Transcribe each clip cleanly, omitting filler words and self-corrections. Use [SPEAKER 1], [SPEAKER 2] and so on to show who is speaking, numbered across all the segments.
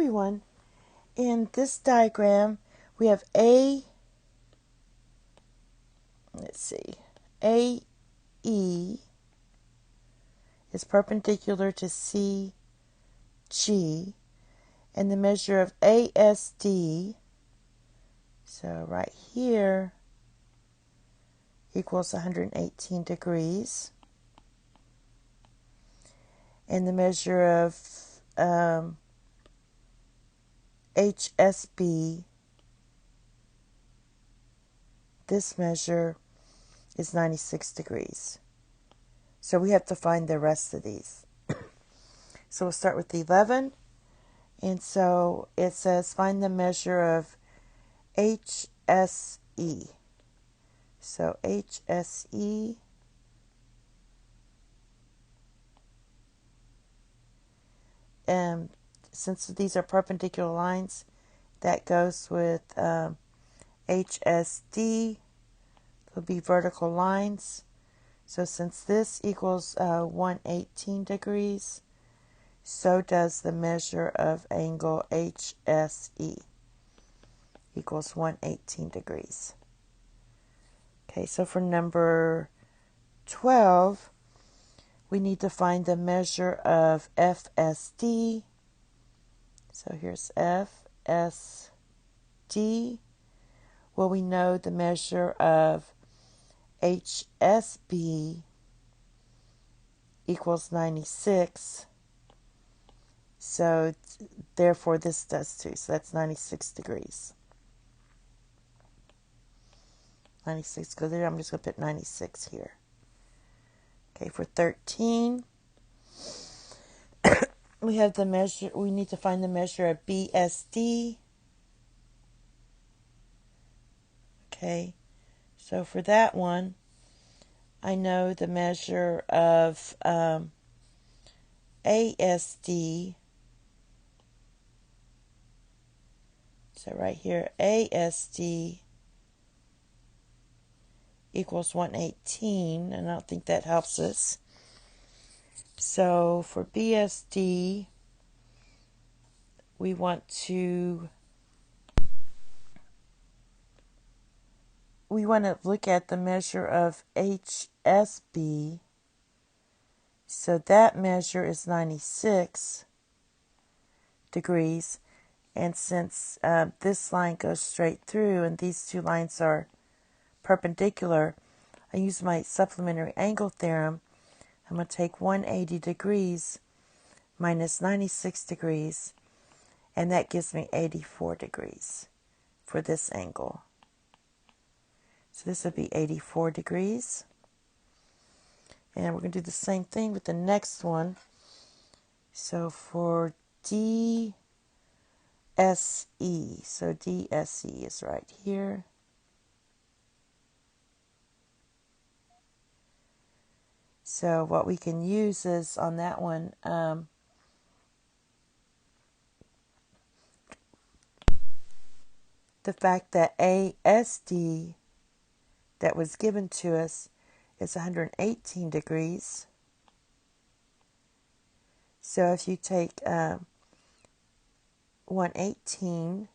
[SPEAKER 1] everyone. In this diagram, we have AE is perpendicular to CG, and the measure of ASD, so right here, equals 118 degrees. And the measure of HSB, this measure is 96 degrees. So we have to find the rest of these. So we'll start with 11. And so it says find the measure of HSE. So HSE, and since these are perpendicular lines, that goes with HSD. They'll be vertical lines. So since this equals 118 degrees, so does the measure of angle HSE, equals 118 degrees. Okay, so for number 12, we need to find the measure of FSD. So here's FSD. Well, we know the measure of HSB equals 96. So therefore this does too. So that's 96 degrees. 96 goes there. I'm just going to put 96 here. Okay, for 13, we have the measure. We need to find the measure of BSD. Okay, so for that one, I know the measure of ASD. So right here, ASD equals 118, and I don't think that helps us. So for BSD, we want to look at the measure of HSB. So that measure is 96 degrees. And since this line goes straight through and these two lines are perpendicular, I use my supplementary angle theorem. I'm going to take 180 degrees minus 96 degrees, and that gives me 84 degrees for this angle. So this would be 84 degrees. And we're going to do the same thing with the next one. So for DSE, so DSE is right here. So what we can use is on that one, the fact that ASD that was given to us is 118 degrees. So if you take 118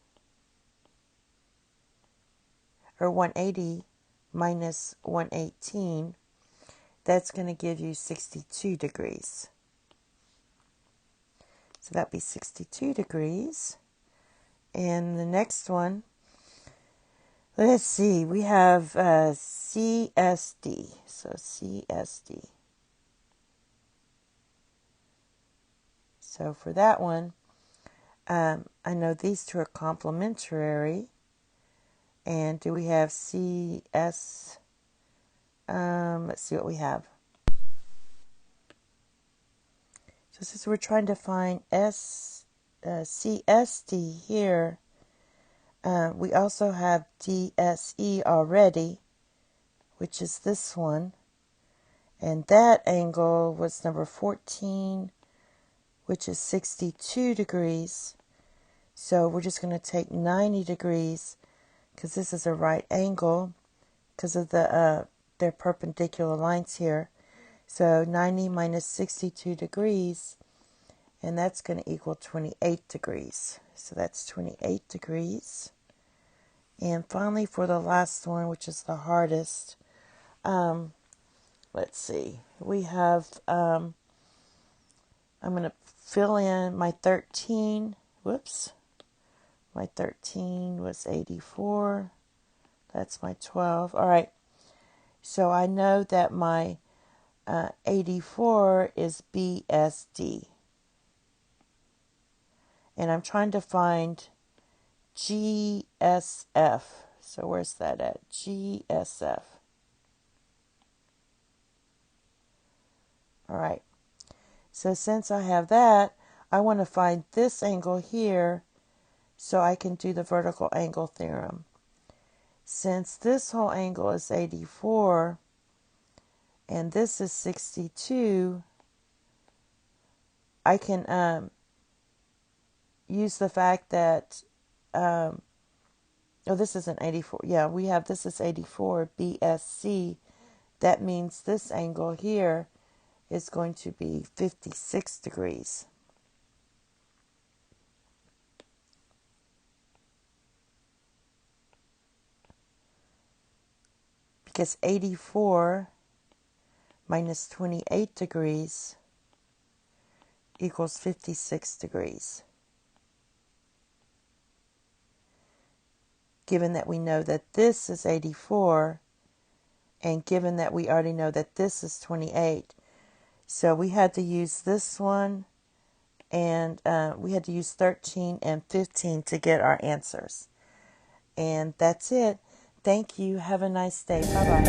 [SPEAKER 1] or 180 minus 118, that's going to give you 62 degrees. So that'd be 62 degrees. And the next one, let's see, we have CSD. So CSD. So for that one, I know these two are complementary. And do we have CS? Let's see what we have. So since we're trying to find CSD here, we also have DSE already, which is this one. And that angle was number 14, which is 62 degrees. So we're just going to take 90 degrees because this is a right angle because of their perpendicular lines here. So 90 minus 62 degrees and that's going to equal 28 degrees. So that's 28 degrees. And finally, for the last one, which is the hardest, let's see. We have, I'm going to fill in my 13. Whoops. My 13 was 84. That's my 12. All right. So I know that my 84 is BSD. And I'm trying to find GSF. So where's that at? GSF. All right. So since I have that, I want to find this angle here so I can do the vertical angle theorem. Since this whole angle is 84 and this is 62, I can use the fact that, oh, this isn't 84. Yeah, we have this is 84, BSC. That means this angle here is going to be 56 degrees. Because 84 minus 28 degrees equals 56 degrees. Given that we know that this is 84, and given that we already know that this is 28, so we had to use this one, and we had to use 13 and 15 to get our answers. And that's it. Thank you. Have a nice day. Bye-bye.